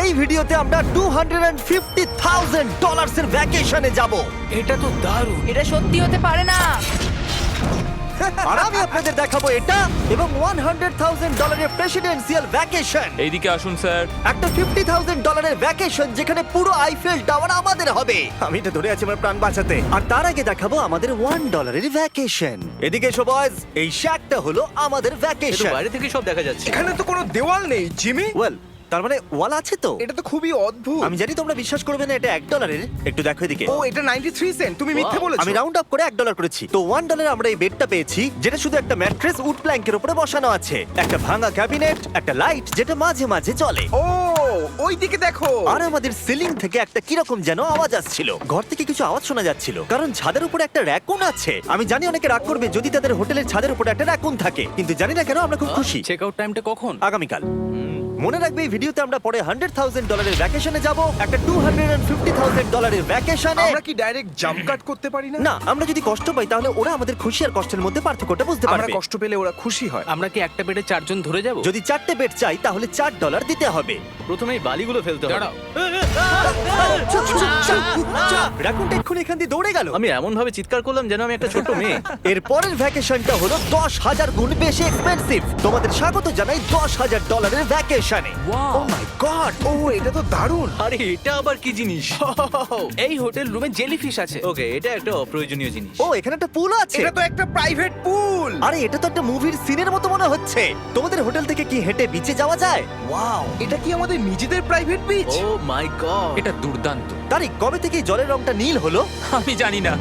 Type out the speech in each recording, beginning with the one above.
এই ভিডিওতে আমরা $250,000 এর ভ্যাকেশনে যাব। এটা তো দারুণ। এটা সত্যি হতে পারে না। আর আমি আপনাদের দেখাবো এটা এবং $100,000 এর প্রেসিডেন্সিয়াল ভ্যাকেশন। এইদিকে আসুন স্যার। একটা $50,000 এর ভ্যাকেশন যেখানে পুরো আইফেল টাওয়ার আমাদের হবে। আমি এটা ধরে আছি আমার প্রাণ বাঁচাতে। আর তার আগে দেখাবো আমাদের $1 এর ভ্যাকেশন। এদিকে এসো বয়স, এই শ্যাকটা হলো আমাদের ভ্যাকেশন। বাইরে থেকে সব দেখা যাচ্ছে। এখানে তো কোনো দেওয়াল নেই জিমি। ওয়েল, তার মানে ওয়াল আছে তো? এটা তো খুবই অদ্ভুত। আমি জানি তোমরা বিশ্বাস করবে না, এটা $1। একটু দেখো এদিকে। ও এটা 93 সেন্ট। তুমি মিথ্যে বলেছো। আমি রাউন্ড আপ করে $1 করেছি। তো $1 আমরা এই বেডটা পেয়েছি, যেটা শুধু একটা ম্যাট্রেস উড প্ল্যাঙ্কের উপরে বসানো আছে, একটা ভাঙা ক্যাবিনেট, একটা লাইট যেটা মাঝে মাঝে চলে, ও ওই দিকে দেখো। আর আমাদের সিলিং থেকে একটা কিরকম যেন আওয়াজ আসছিল। ঘর থেকে কিছু আওয়াজ শোনা যাচ্ছিল, কারণ ছাদের উপরে একটা র‍্যাকুন আছে। আমি জানি অনেকে রাগ করবে যদি তাদের হোটেলের ছাদের উপরে একটা র‍্যাকুন থাকে, কিন্তু জানি না কেন আমরা খুব খুশি। চেক আউট টাইমটা কখন? আগামীকাল। মনে রাখবে এই ভিডিওতে আমরা পরে $100,000 এর ভ্যাকেশনে যাব, একটা $250,000 এর ভ্যাকেশনে। আমরা কি ডাইরেক্ট জাম্প কাট করতে পারি না? না, আমরা যদি কষ্ট পাই তাহলে ওরা আমাদের খুশি আর কষ্টের মধ্যে পার্থক্যটা বুঝতে আমরা পারবে। কষ্ট পেলে ওরা খুশি হয়। আমরা কি একটা বেডে চারজন ধরে যাব? যদি 4টে বেড চাই তাহলে $4 দিতে হবে। প্রথমেই বালিগুলো ফেলতে হবে। রাকুনটা এক্ষুনি এখান দিয়ে দৌড়ে গেল। আমি এমন ভাবে চিৎকার করলাম যেন আমি একটা ছোট মেয়ে। এর পরের ভ্যাকেশনটা হলো 10,000 গুণ বেশি এক্সপেন্সিভ। তোমাদের স্বাগত জানাই $10,000 এর ভ্যাকেশনে। ও মাই গড, ও এটা তো দারুণ। আরে এটা আবার কি জিনিস? এই হোটেল রুমে জেলিফিশ আছে। ওকে, এটা একটা অপ্রয়োজনীয় জিনিস। ও এখানে একটা পুল আছে। এটা তো একটা প্রাইভেট পুল। আরে এটা তো একটা মুভির সিনের মতো মনে হচ্ছে। তোমাদের হোটেল থেকে কি হেঁটে বিচে যাওয়া যায়? ওয়াও। এটা কি আমাদের নিজেদের প্রাইভেট বিচ? ও মাই গড, এটা দুর্দান্ত। তারিক, কবে থেকে এই জলের রংটা নীল হলো? আমি জানি না।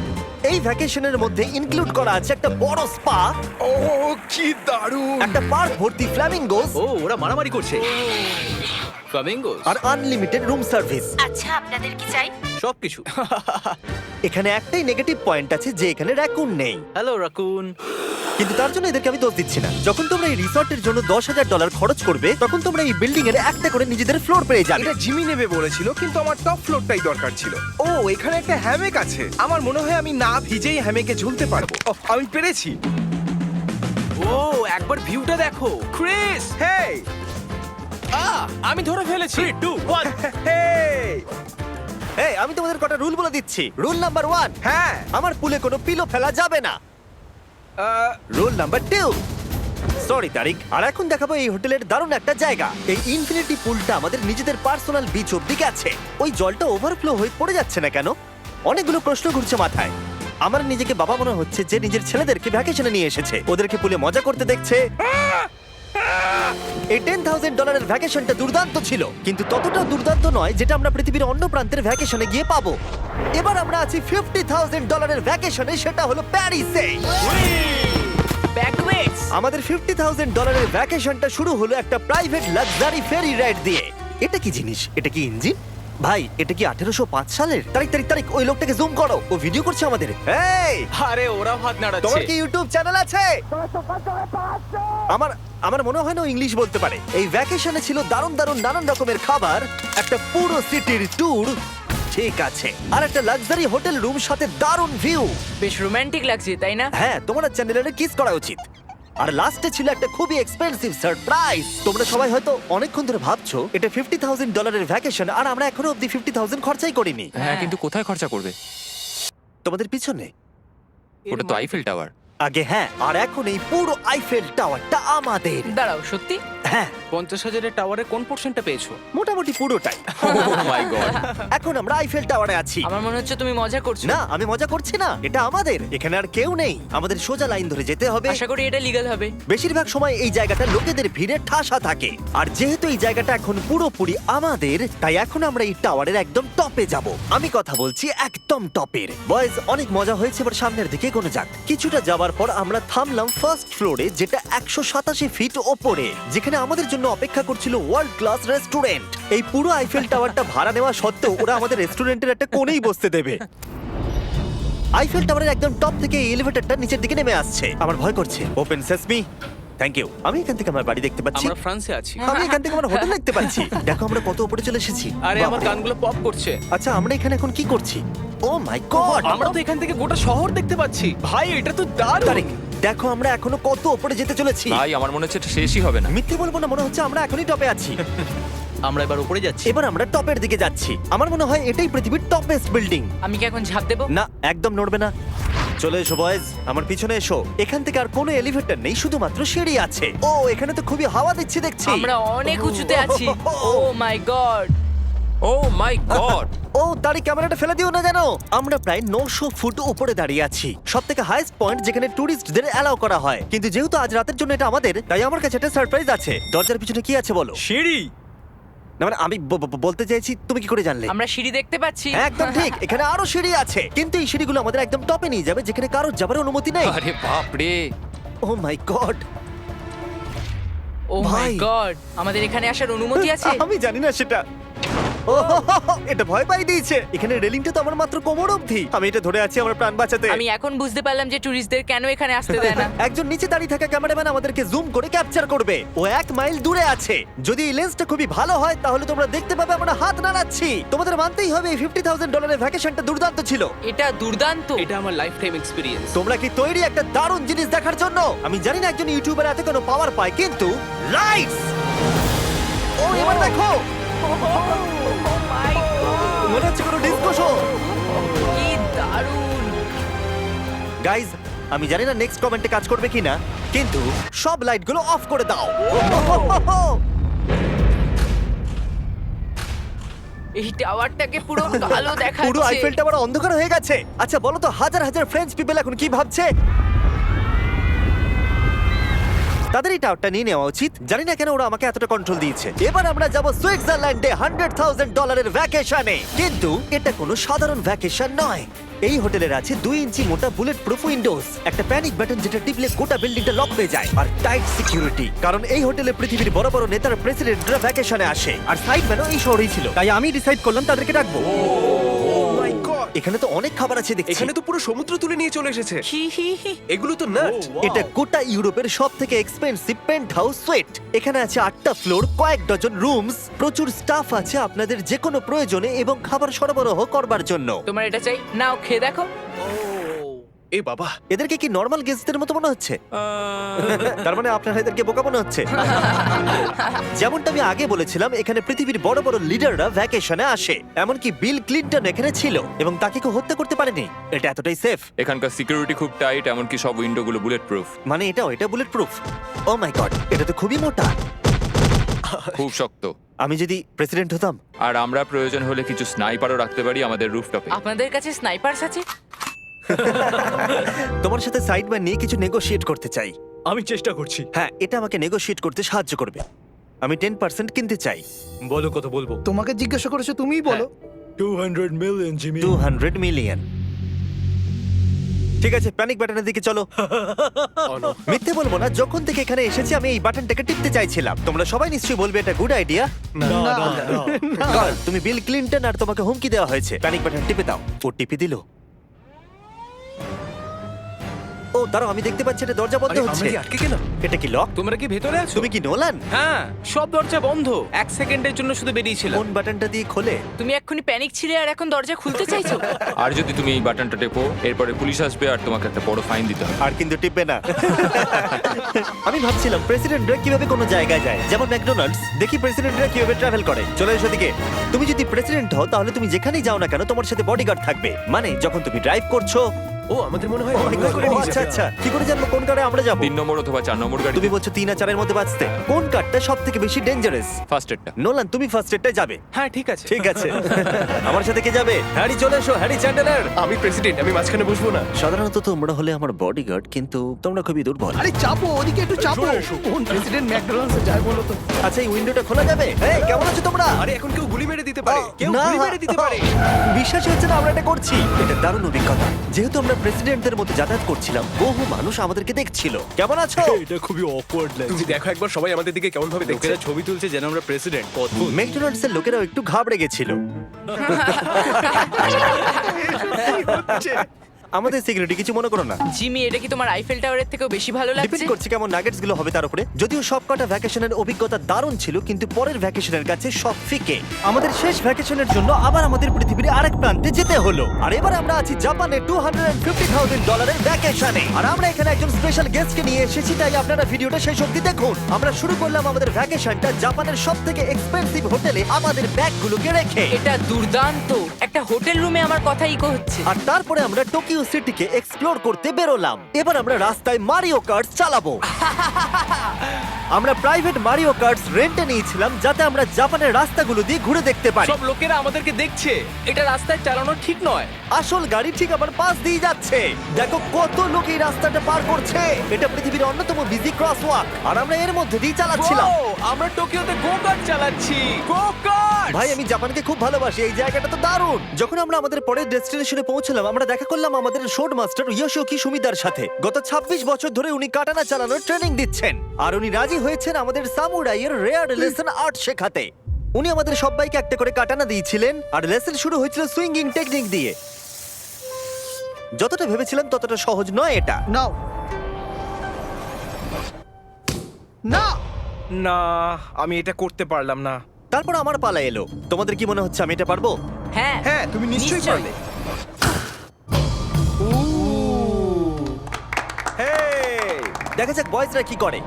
এই ভ্যাকেশনের মধ্যে ইনক্লুড করা আছে একটা বড় স্পা, ও কি দারুণ। একটা পার্ক ভর্তি ফ্ল্যামিঙ্গোস ও ওরা মারামারি করছে। ফ্লামিঙ্গোস আর আনলিমিটেড রুম সার্ভিস। আচ্ছা, আপনাদের কি চাই? সবকিছু। এখানে একটাই নেগেটিভ পয়েন্ট আছে যে এখানে র‍্যাকুন নেই, হ্যালো রাকুন। কিন্তু তার জন্য এদেরকে আমি দোষ দিচ্ছি না। যখন তোমরা এই রিসর্টের জন্য $10,000 খরচ করবে, তখন তোমরা এই বিল্ডিং এর একটা করে নিজেদের ফ্লোর পেয়ে যাবে। এটা জিমি নেবে বলেছিল, কিন্তু আমার টপ ফ্লোরটাই দরকার ছিল। ও এখানে একটা হ্যামেক আছে। আমার মনে হয় আমি না ভিজেই হ্যামেকে ঝুলতে পারবো। ওহ, আমি পেরেছি। ও একবার ভিউটা দেখো ক্রিস। হেই আমি ধরে ফেলেছি। 3 2 1 হেই। এই, আমি তোমাদের কটা রুল বলে দিচ্ছি। রুল নাম্বার 1, হ্যাঁ আমার পুলে কোনো পিলো ফেলা যাবে না। রুল নাম্বার 2, সরি তারিক। আর এখন দেখাবো এই হোটেলের দারুণ একটা জায়গা। এই ইনফিনিটি পুলটা আমাদের নিজেদের পার্সোনাল বিচ অব্দি গেছে। ওই জলটা ওভারফ্লো হয়ে পড়ে যাচ্ছে না কেন? অনেকগুলো প্রশ্ন ঘুরছে মাথায়। আমার নিজেকে বাবা মনে হচ্ছে যে নিজের ছেলেদেরকে ভ্যাকেশনে নিয়ে এসেছে, ওদেরকে পুলে মজা করতে দেখছে। এই $10,000 এর ভ্যাকেশনটা দুর্দান্ত ছিল, কিন্তু ততটা দুর্দান্ত নয় যেটা আমরা পৃথিবীর অন্য প্রান্তের ভ্যাকেশনে গিয়ে পাবো। এবার আমরা আছি $50,000 এর ভ্যাকেশনে, সেটা হলো প্যারিসে। ব্যাকওয়েটস। আমাদের $50,000 এর ভ্যাকেশনটা শুরু হলো একটা প্রাইভেট লাক্সারি ফেরি রাইড দিয়ে। এটা কি জিনিস? এটা কি ইঞ্জিন? ভাই, এটা কি 1805 সালের? তারিক ওই লোকটাকে জুম করো, ও ভিডিও করছে আমাদের। এই, আরে ওরা হাত তোমার নাড়াচ্ছে। কি ইউটিউব চ্যানেল আছে? আমার মনে হয় না ও ইংলিশ বলতে পারে। এই ভ্যাকেশনে ছিল দারুণ দারুণ নানান রকমের খাবার, একটা পুরো সিটির ট্যুর, ঠিক আছে, আর একটা লাক্সারি হোটেল রুম সাথে দারুণ ভিউ। বেশ রোমান্টিক লাগছে, তাই না? হ্যাঁ, তোমার চ্যানেলের কিস করা উচিত। আর লাস্টে ছিল একটা খুবই এক্সপেন্সিভ সারপ্রাইজ। তোমরা সবাই হয়তো অনেকক্ষণ ধরে ভাবছো এটা $50,000 এর ভ্যাকেশন, আর আমরা এখনো অব্দি 50,000 খরচাই করিনি। হ্যাঁ, কিন্তু কোথায় খরচা করবে? তোমাদের পিছনে ওটা তো আইফেল টাওয়ার। আগে, হ্যাঁ, আর এখন এই পুরো আইফেল টাওয়ারটা আমাদের। দাঁড়াও, সত্যি? হ্যাঁ, 50,000 টাওয়ারের কোন পোরশনটা পেয়েছো? মোটামুটি পুরোটাই। ও মাই গড। এখন আমরা আইফেল টাওয়ারে আছি। আমার মনে হচ্ছে তুমি মজা করছো। না, আমি মজা করছি না, এটা আমাদের। এখানে আর কেউ নেই, আমাদের সোজা লাইন ধরে যেতে হবে। আশা করি এটা লিগ্যাল হবে। বেশিরভাগ সময় এই জায়গাটা লোকেদের ভিড়ে ঠাসা থাকে, আর যেহেতু এই জায়গাটা এখন পুরোপুরি আমাদের, তাই এখন আমরা এই টাওয়ারের একদম টপে যাব। আমি কথা বলছি একদম টপের। বয়েজ, অনেক মজা হয়েছে, এবার সামনের দিকে এগোনো যাক। কিছুটা যাওয়ার পর আমরা থামলাম ফার্স্ট ফ্লোরে, যেটা 187 ফিট ওপরে, যেখানে আমাদের জন্য অপেক্ষা করছিল ওয়ার্ল্ড ক্লাস রেস্টুরেন্ট। এই পুরো আইফেল টাওয়ারটা ভাড়া নেওয়া সত্ত্বেও ওরা আমাদের রেস্টুরেন্টের একটা কোণেই বসতে দেবে। আইফেল টাওয়ারের একদম টপ থেকে এই এলিভেটরটা নিচের দিকে নেমে আসছে। আমার ভয় করছে। Open sesame. Thank you. আমি এখান থেকে আমার বাড়ি দেখতে পাচ্ছি। আমরা ফ্রান্সে আছি। আমি এখান থেকে আমার হোটেল দেখতে পাচ্ছি। দেখো আমরা কত উপরে চলে এসেছি। আরে আমার বাপরে। কানগুলো পপ করছে। আচ্ছা, আমরা এখানে এখন কি করছি? ও মাই গড, আমরা তো এখান থেকে গোটা শহর দেখতে পাচ্ছি। ভাই, এটা তো দারুণ। তারিক, দেখো আমরা এখনো কত উপরে যেতে চলেছি। ভাই, আমার মনে হচ্ছে এটা শেষই হবে না। মিথ্যে বলবো না, মনে হচ্ছে আমরা এখনই টপে আছি। আমরা এবার উপরে যাচ্ছি। এবার আমরা টপের দিকে যাচ্ছি। আমার মনে হয় এটাই পৃথিবীর টপেস্ট বিল্ডিং। আমি কি এখন ঝাঁপ দেবো? না, একদম নড়বে না। চলে এসো বয়েজ, আমার পিছনে এসো। এখান থেকে আর কোনো এলিভেটর নেই, শুধুমাত্র সিঁড়ি আছে। ও, এখানে তো খুবই হাওয়া দিচ্ছে দেখছি। আমরা অনেক উঁচুতে আছি। ও মাই গড! ও মাই গড! ও, তারই ক্যামেরাটা ফেলে দিও না জানো। আমরা প্রায় 900 ফুট উপরে দাঁড়িয়ে আছি, সব থেকে হাইস্ট পয়েন্ট যেখানে টুরিস্টদের অ্যালাউ করা হয়। কিন্তু যেহেতু আজ রাতের জন্য এটা আমাদের, তাই আমার কাছে একটা সারপ্রাইজ আছে। দরজার পিছনে কি আছে বলো? সিঁড়ি। না মানে আমি বলতে চাইছি, তুমি কি করে জানলে? আমরা সিঁড়ি দেখতে পাচ্ছি। হ্যাঁ, একদম ঠিক, এখানে আরো সিঁড়ি আছে। কিন্তু এই সিঁড়িগুলো আমাদের একদম টপে নিয়ে যাবে, যেখানে কারোর যাবার অনুমতি নেই। আরে বাপ রে! ও মাই গড! ও মাই ভাই। গড! আমাদের এখানে আসার অনুমতি আছে? আমি জানি না সেটা। ও, এটা ভয় পাই দিয়েছে। এখানে রেলিংটা তো আমার মাত্র কোমর অবধি। আমি এটা ধরে আছি আমার প্রাণ বাঁচাতে। আমি এখন বুঝতে পারলাম যে ট্যুরিস্টদের কেন এখানে আসতে দেয় না। একজন নিচে দাঁড়িয়ে থাকা ক্যামেরাম্যান আমাদেরকে জুম করে ক্যাপচার করবে। ও 1 মাইল দূরে আছে। যদি এই লেন্সটা খুবই ভালো হয় তাহলে তোমরা দেখতে পাবে আমরা হাত নাড়াচ্ছি। তোমাদের মানতেই হবে এই $50,000 ভ্যাকেশনটা দুর্দান্ত ছিল। এটা দুর্দান্ত। এটা আমার লাইফ টাইম এক্সপিরিয়েন্স। তোমরা কি তৈরি একটা দারুণ জিনিস দেখার জন্য? আমি জানি না একজন ইউটিউবার এত কোনো পাওয়ার পায়, কিন্তু লাইটস! ও, এবার দেখো, মনে হচ্ছে কোনো ডিস্কো শো। কি দারুণ! গাইজ, আমি জানি না নেক্সট কমেন্টে কাজ করবে কিনা, কিন্তু সব লাইটগুলো অফ করে দাও। এই টাওয়ারটাকে পুরো কালো দেখাচ্ছে। পুরো আইফেল টাওয়ার অন্ধকার হয়ে গেছে। আচ্ছা বলো তো, হাজার হাজার ফ্রেঞ্চ পিপল এখন কি ভাবছে? তাদের এই টাওয়ারটা নিয়ে নেওয়া উচিত। জানি না কেন ওরা আমাকে এতটা কন্ট্রোল দিয়েছে। এবার আমরা যাব সুইজারল্যান্ডে $100,000 ভ্যাকেশনে। কিন্তু এটা কোনো সাধারণ ভ্যাকেশন নয়। এই হোটেলের আছে 2 ইঞ্চি মোটা বুলেট প্রুফ উইন্ডোজ, একটা প্যানিক বাটন যেটা টিপলে গোটা বিল্ডিংটা লক হয়ে যায়, আর টাইট সিকিউরিটি। কারণ এই হোটেলে পৃথিবীর বড় বড় নেতার প্রেসিডেন্টরা ভ্যাকেশনে আসে। আর সাইডম্যানও এই শহরেই ছিল, তাই আমি ডিসাইড করলাম তাদেরকে ডাকবো। মাই গড! এখানে তো অনেক খাবার আছে দেখছি। এখানে তো পুরো সমুদ্র তুলে নিয়ে চলে এসেছে। হি হি হি। এগুলো তো নাট। এটা গোটা ইউরোপের সব থেকে এক্সপেন্সিভ পেন্ট হাউস সুইট। এখানে আছে 8টা ফ্লোর, কয়েক ডজন রুমস, প্রচুর স্টাফ আছে আপনাদের যে কোনো প্রয়োজনে এবং খাবার সরবরাহ করবার জন্য। তোমার এটা চাই? নাও খেয়ে দেখো। এ বাবা! এদেরকে কি নর্মাল গেস্টদের মতো মনে হচ্ছে? তার মানে আপনারা এদেরকে বোকা মনে হচ্ছে। যেমনটা আমি আগে বলেছিলাম, এখানে পৃথিবীর বড় বড় লিডাররা ভ্যাকেশনে আসে। এমনকি বিল ক্লিনটন এখানে ছিল এবং তাকে কেউ হত্যা করতে পারেনি। এটা এতটাই সেফ। এখানকার সিকিউরিটি খুব টাইট, এমনকি সব উইন্ডোগুলো বুলেট প্রুফ। মানে এটা বুলেট প্রুফ। ও মাই গড, এটা তো খুবই মোটা। খুব শক্ত। আমি যদি প্রেসিডেন্ট হতাম। আর আমরা প্রয়োজন হলে কিছু স্নাইপারও রাখতে পারি আমাদের রুফটপে। আপনাদের কাছে স্নাইপারস আছে? তোমার সাথে সাইডম্যান নিয়ে কিছু নেগোশিয়েট করতে চাই। আমি চেষ্টা করছি। হ্যাঁ, এটা আমাকে নেগোশিয়েট করতে সাহায্য করবে। আমি 10% কিনতে চাই। বলো কত বলবো? তোমাকে জিজ্ঞাসা করেছো, তুমিই বলো। 200 মিলিয়ন জিমি। 200 মিলিয়ন। ঠিক আছে, প্যানিক বাটনের দিকে চলো। মিথ্যে বলবো না, যখন থেকে এখানে এসেছি আমি এই বাটনটাকে টিপতে চাইছিলাম। তোমরা সবাই নিশ্চয়ই বলবে এটা গুড আইডিয়া। তুমি বিল ক্লিনটন আর তোমাকে হুমকি দেওয়া হয়েছে। প্যানিক বাটন টিপে দাও। ও টিপে দিল। ও দাঁড়াও, আমি দেখতে পাচ্ছি এটা দরজা বন্ধ আরে, হচ্ছে। আমরা কি আটকে গেলাম? এটা কি লক? তোমরা কি ভেতরে আছো? তুমি কি নোলান? হ্যাঁ, সব দরজা বন্ধ। 1 সেকেন্ডের জন্য শুধু বেরিয়েছিলাম। কোন বাটনটা দিয়ে খোলে? তুমি এক্ষুনি প্যানিক ছিলে আর এখন দরজা খুলতে চাইছো? আর যদি তুমি এই বাটনটা টেপো, এরপরে পুলিশ আসবে আর তোমাকে একটা বড় ফাইন দিতে হবে। আর কিন্তু টিপবে না। আমি ভাবছিলাম প্রেসিডেন্টরা কিভাবে কোনো জায়গায় যায়, যেমন ম্যাকডোনাল্ডস। দেখি প্রেসিডেন্টরা কিভাবে ট্রাভেল করে। চলে এসো দিকে। তুমি যদি প্রেসিডেন্ট হও তাহলে তুমি যেখানেই যাও না কেন তোমার সাথে বডিগার্ড থাকবে। মানে যখন তুমি ড্রাইভ করছো। ও, আমাদের মনে হয় অনেক করে নিয়ে আচ্ছা আচ্ছা, কি করে জানবো কোন কারে আমরা যাবো? 3 নম্বর অথবা 4 নম্বর গাড়ি। তুমি বলছো 3 আর 4 এর মধ্যে বাঁচতে। কোন কারটা সব থেকে বেশি ডেঞ্জারাস? ফার্স্ট এডটা। নোলান, তুমি ফার্স্ট এডটাই যাবে। হ্যাঁ, ঠিক আছে। ঠিক আছে। আমার সাথে কে যাবে? হ্যারি, চলে এসো। Harry Chandler. আমি প্রেসিডেন্ট, আমি মাঝখানে বসবো না। সাধারণত তোমরা হলে আমার বডিগার্ড, কিন্তু তোমরা খুবই দুর্বল। আরে চাপো, ওদিকে একটু চাপো। কোন প্রেসিডেন্ট ম্যাকডোনাল্ডসে যায় বলো তো? আচ্ছা, এই উইন্ডোটা খোলা যাবে? এই, কেমন আছো তোমরা? আরে, এখন কেউ গুলি মেরে দিতে পারে। কেউ না, গুলি মেরে দিতে পারে। বিশ্বাসই হচ্ছে না আমরা এটা করছি। এটা দারুণ অভিজ্ঞতা। যেহেতু আমরা প্রেসিডেন্টদের মতো যাতায়াত করছিলাম, বহু মানুষ আমাদেরকে দেখছিল। কেমন আছো? এটা খুবই অকওয়ার্ড লাগছে। তুমি দেখো একবার সবাই আমাদের দিকে কেমন ভাবে দেখছে। লোকেরা ছবি তুলছে যেন আমরা প্রেসিডেন্ট। অদ্ভুত। ম্যাকডোনাল্ডস এর লোকেরাও একটু ঘাবড়ে গেছিল। আমাদের সিকিউরিটি কিছু মনে করো না। জিমি, এটা কি তোমার আইফেল টাওয়ারের থেকেও বেশি ভালো লাগছে? ডিপেন্ড করছে কেমন নাগেটস গুলো হবে তার উপরে। যদিও সবকটা ভ্যাকেশনের অভিজ্ঞতা দারুণ ছিল, কিন্তু পরের ভ্যাকেশনের কাছে সব ফিকে। আমাদের শেষ ভ্যাকেশনের জন্য আবার আমাদের পৃথিবীর আরেক প্রান্তে যেতে হলো। আর এবার আমরা আছি জাপানে $250,000 ভ্যাকেশনে। আর আমরা এখানে একজন স্পেশাল গেস্টকে নিয়ে এসেছি, তাই আপনারা ভিডিওটা শেষ অবধি দেখুন। আমরা শুরু করলাম আমাদের ভ্যাকেশনটা জাপানের সবথেকে এক্সপেন্সিভ হোটেলে আমাদের ব্যাগগুলোকে রেখে। এটা দুর্দান্ত। একটা হোটেল রুমে আমার কথা ইকো হচ্ছে। আর তারপরে আমরা টোকিও সিটিকে এক্সপ্লোর করতে বেরোলাম। এবার আমরা রাস্তায় মারিও কার্ট চালাবো। আমরা প্রাইভেট মারিও কার্টস রেন্টে নিয়েছিলাম যাতে আমরা জাপানের রাস্তাগুলো দিয়ে ঘুরে দেখতে পারি। সব লোকেরা আমাদেরকে দেখছে। এটা রাস্তায় চালানো ঠিক নয়। আসল গাড়ি ঠিক আমার পাশ দিয়ে যাচ্ছে। দেখো কত লোক এই রাস্তাটা পার করছে। এটা পৃথিবীর অন্যতম বিজি ক্রসওয়াক, আর আমরা এর মধ্যে দিয়ে চালাচ্ছিলাম। ও, আমরা টোকিওতে গো কার্ট চালাচ্ছি। গো কার্ট! ভাই, আমি জাপানকে খুব ভালোবাসি। এই জায়গাটা তো দারুণ। যখন আমরা আমাদের পরের ডেস্টিনেশনে পৌঁছলাম, আমরা দেখা করলাম আমাদের শোড মাস্টার ইয়োশিওকি সুমিদার সাথে। গত 26 বছর ধরে উনি কাটানা চালানোর ট্রেনিং দিচ্ছেন, আর উনি রাজি হয়েছেন আমাদের সামুরাইয়ের রেয়ার লেসন আর্ট শেখাতে। উনি আমাদের সবাইকে একটা করে কাটানা দিয়েছিলেন, আর লেসন শুরু হয়েছিল সুইঙ্গিং টেকনিক দিয়ে। যতটা ভেবেছিলাম ততটা সহজ নয় এটা। নাও। না, না, আমি এটা করতে পারলাম না। তারপর আমার পালা এলো। তোমাদের কি মনে হচ্ছে আমি এটা পারবো? হ্যাঁ হ্যাঁ, তুমি নিশ্চয়ই পারলে। হেই! দেখা যাক বয়েজরা কি করে।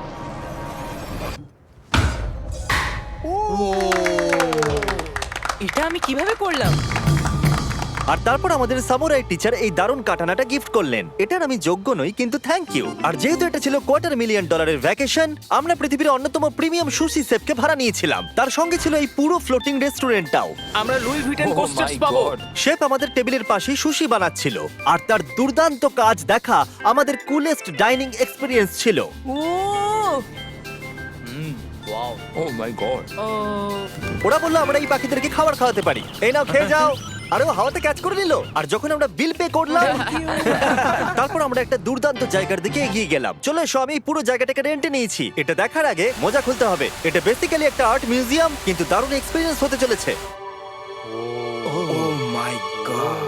এটা আমি কিভাবে করলাম? আর তারপর আমাদের সামুরাই টিচার এই দারুণ কাটানাটা গিফট করলেন। এটার আমি যোগ্য নই, কিন্তু থ্যাংক ইউ। আর যেহেতু এটা ছিল $250,000 ভ্যাকেশন, আমরা পৃথিবীর অন্যতম প্রিমিয়াম সুশি শেফকে ভাড়া নিয়েছিলাম। তার সঙ্গে ছিল এই পুরো ফ্লোটিং রেস্টুরেন্টটাও। আমরা লুই ভিটেন Oh কোস্টার্স my পাবো। God! শেফ আমাদের টেবিলের পাশেই সুশি বানাচ্ছিল, আর তার দুর্দান্ত কাজ দেখা আমাদের কুলেস্ট ডাইনিং এক্সপিরিয়েন্স ছিল। ও ওয়াও। ও মাই গড! ও ওরা বললো আমরা এই পাখিদেরকে খাবার খাওয়াতে পারি। এই নাও, খেয়ে যাও। আরে ও হাওয়াতে ক্যাচ করে নিল। আর যখন আমরা বিল পে করলাম, তারপর আমরা একটা দুর্দান্ত জায়গার দিকে এগিয়ে গেলাম। চলে এসো, আমি এই পুরো জায়গাটাকে রেন্টে নিয়েছি। এটা দেখার আগে মজা খুলতে হবে। এটা বেসিক্যালি একটা আর্ট মিউজিয়াম, কিন্তু দারুণ এক্সপেরিয়েন্স হতে চলেছে। ও মাই গড!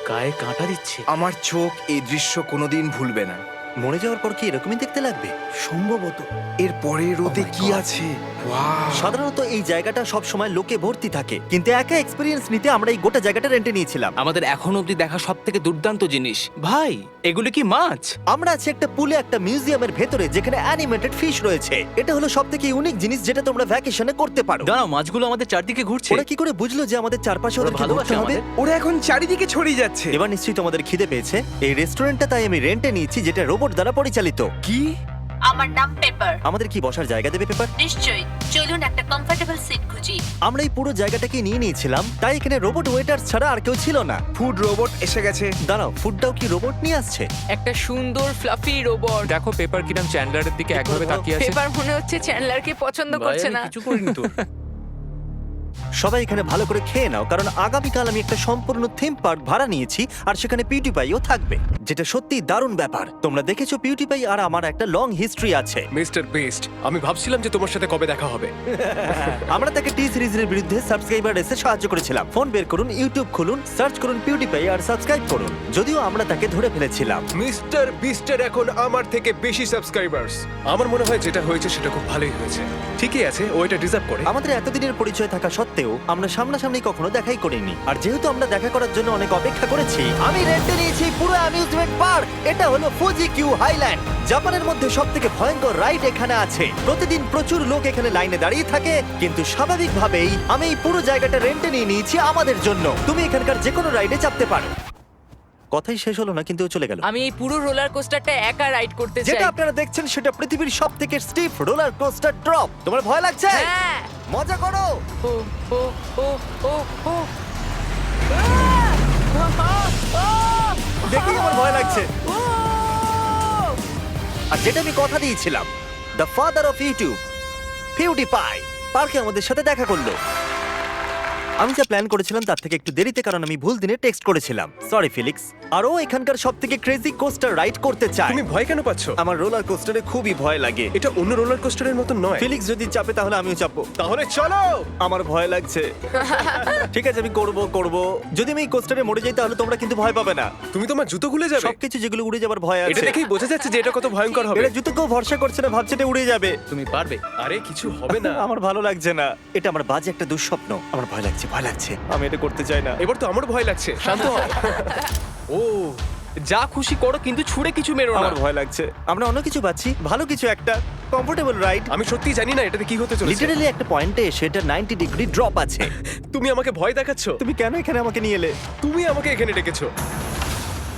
গায়ে কাঁটা দিচ্ছে। আমার চোখ এই দৃশ্য কোনোদিন ভুলবে না। মরে যাওয়ার পর কি এরকমই দেখতে লাগবে? সম্ভবত। এর পরে রোদে কি আছে? ওয়াও! সাধারণত এই জায়গাটা সব সময় লোকে ভর্তি থাকে, কিন্তু একা এক্সপেরিয়েন্স নিতে আমরা এই গোটা জায়গাটা রেন্টে নিয়েছিলাম। আমাদের এখন অবধি দেখা সবথেকে দুর্দান্ত জিনিস। ভাই, এগুলো কি মাছ? আমরা আছি একটা পুলে, একটা মিউজিয়ামের ভেতরে, যেখানে অ্যানিমেটেড ফিশ রয়েছে। এটা হলো সবথেকে ইউনিক জিনিস যেটা তোমরা ভ্যাকেশনে করতে পারো। দাঁড়াও, মাছগুলো আমাদের চারদিকে ঘুরছে। ওরা কি করে বুঝলো যে আমাদের চারপাশে ওরা ওদেরকে ভালোবাসে ঘুরতে হবে? আমাদের। ওরা এখন চারিদিকে ছড়িয়ে যাচ্ছে। এবার নিশ্চয়ই তোমাদের খিদে পেয়েছে। এই রেস্টুরেন্টটা তাই আমি রেন্টে নিয়েছি, যেটা রোবট দ্বারা পরিচালিত। কি? আমার নাম পেপার। আমাদের কি বসার জায়গা দেবে পেপার? নিশ্চয়ই, চলুন একটা কমফোর্টেবল সিট খুঁজি। আমরা এই পুরো জায়গাটাকে নিয়ে নিয়েছিলাম, তাই এখানে রোবট ওয়েটার ছাড়া আর কেউ ছিল না। ফুড রোবট এসে গেছে। দাঁড়াও, ফুডটাও কি রোবট নিয়ে আসছে? একটা সুন্দর ফ্লাফি রোবট। দেখো পেপার কিরাম চ্যান্ডলারের দিকে একভাবে তাকিয়ে আছে। পেপার মনে হচ্ছে চ্যান্ডলারকে পছন্দ ভাই, করছে আমি না। কিছু করিনি তো। সবাই এখানে ভালো করে খেয়ে নাও, কারণ আগামীকাল আমি একটা সম্পূর্ণ থিম পার্ক ভাড়া নিয়েছি, আর সেখানে পিউটিপাইও থাকবে, যেটা সত্যি দারুণ ব্যাপার। তোমরা দেখেছো পিউটিপাই আর আমার একটা লং হিস্ট্রি আছে। মিস্টার বেস্ট, আমি ভাবছিলাম যে তোমার সাথে কবে দেখা হবে। আমরা তাকে টি সিরিজের বিরুদ্ধে সাবস্ক্রাইবার এসে সাহায্য করেছিলাম। ফোন বের করুন, ইউটিউব খুলুন, সার্চ করুন পিউটিপাই আর সাবস্ক্রাইব করুন। যদিও আমরা তাকে ধরে ফেলেছিলাম। মিস্টার বিস্টের এখন আমার থেকে বেশি সাবস্ক্রাইবার্স। আমার মনে হয় যেটা হয়েছে সেটা খুব ভালোই হয়েছে। ঠিকই আছে, ও এটা ডিজার্ভ করে। আমাদের এতদিনের পরিচয় থাকা সত্ত্বেও আমরা সামনাসামনি কখনো দেখাই করিনি, আর যেহেতু আমরা দেখা করার জন্য অনেক অপেক্ষা করেছি, আমি রেন্টে নিয়েছি পুরো অ্যামিউজমেন্ট পার্ক। এটা হলো ফুজি কিউ হাইল্যান্ড। জাপানের মধ্যে সবথেকে ভয়ঙ্কর রাইড এখানে আছে। প্রতিদিন প্রচুর লোক এখানে লাইনে দাঁড়িয়ে থাকে, কিন্তু স্বাভাবিকভাবেই আমি এই পুরো জায়গাটা রেন্টে নিয়ে নিয়েছি আমাদের জন্য। তুমি এখানকার যে কোনো রাইডে চাপতে পারো। কথাই শেষ হলো না, কিন্তু ও চলে গেল। আমি এই পুরো রোলার কোস্টারটা একা রাইড করতে চাই। যেটা আপনারা দেখছেন সেটা পৃথিবীর সবথেকে স্টিফ রোলার কোস্টার ড্রপ। তোমার ভয় লাগছে? হ্যাঁ। মজা করো। ও ও ও ও ও দেখেই আমার ভয় লাগছে। আর যেটা আমি কথা দিয়েছিলাম, দ্য ফাদার অফ ইউটিউব পিউটিপাই পার্কে আমাদের সাথে দেখা করলো। আমি যা প্ল্যান করেছিলাম তার থেকে একটু দেরিতে, কারণ আমি ভুল দিনে টেক্সট করেছিলাম। সরি ফিলিক্স। আর ও এখানকার সব থেকে ক্রেজি কোস্টার রাইড করতে চায়। তুমি ভয় কেন পাচ্ছ? আমার রোলার কোস্টারে খুবই ভয় লাগে। এটা অন্য রোলার কোস্টারের মতন নয়। ফিলিক্স যদি চাপে তাহলে আমিও চাপবো। তাহলে চলো। আমার ভয় লাগছে। ঠিক আছে, আমি করব। যদি আমি এই কোস্টারে মরে যাই তাহলে তোমরা কিন্তু ভয় পাবে না। তুমি তোমার জুতো খুলে যাবে। সবকিছু যেগুলো উড়ে যাবার ভয় এটা আছে। দেখেই বোঝা যাচ্ছে যে এটা কত ভয়ঙ্কর হবে। এরা জুতোকেও ভরসা করছে না, ভাবছে এটা উড়ে যাবে। তুমি পারবে। আরে কিছু হবে না। আমার ভালো লাগছে না। এটা আমার বাজে একটা দুঃস্বপ্ন। আমার ভয় লাগছে। আমি এটা করতে চাই না। এবার তো আমারও ভয় লাগছে। শান্ত হও। ও যা খুশি করো কিন্তু ছুঁড়ে কিছু মেরো না। আমার ভয় লাগছে। আমরা অন্য কিছু পাচ্ছি, ভালো কিছু একটা কমফোর্টেবল রাইড। আমি সত্যিই জানি না এটাতে কি হতে চলেছে। লিটারালি একটা পয়েন্টে এসে এটা 90 ডিগ্রি ড্রপ আছে। তুমি আমাকে ভয় দেখাচ্ছ। তুমি কেন এখানে আমাকে নিয়ে এলে? তুমি আমাকে এখানে ডেকেছো।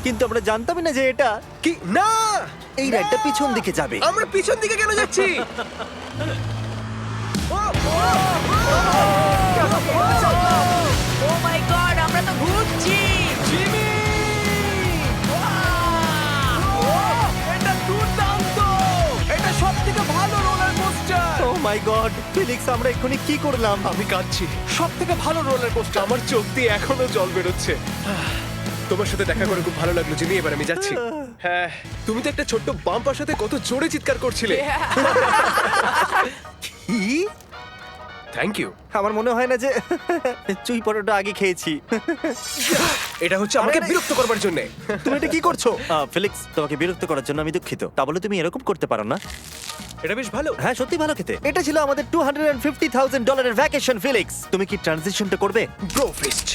কিন্তু আমরা জানতামই না যে এটা কি না, এই রাইডটা পিছন দিকে যাবে। আমরা পিছন দিকে কেন যাচ্ছি? ও মাই গড, আমরা তো ঘুরছি। এটা দুর্দান্ত! এটা সবথেকে ভালো রোলার কোস্টার। ও মাই গড, ফিলিক্স আমরা এক্ষুনি কি করলাম? আমি কাঁদছি। সবথেকে ভালো রোলার কোস্টার। আমার চোখ দিয়ে এখনো জল বেরোচ্ছে। তোমার সাথে দেখা করে খুব ভালো লাগলো জিমি। এবার আমি যাচ্ছি। হ্যাঁ, তুমি তো একটা ছোট্ট বাম্পার সাথে কত জোরে চিৎকার করছিলে। কি? Thank you. আমার মনে হয় না যে চুই পরোটা আগে খেয়েছি। এটা হচ্ছে আমাকে আরে, বিরক্ত করবার জন্য। তুমি এটা কি করছো? ফিলিক্স, তোমাকে বিরক্ত করার জন্য আমি দুঃখিত। তা বলে তুমি এরকম করতে পারো না। এটা বেশ ভালো। হ্যাঁ, সত্যি ভালো খেতে। এটা ছিল আমাদের $250,000 ভ্যাকেশন। ফিলিক্স, তুমি কি ট্রানজিশনটা করবে? Bro feast.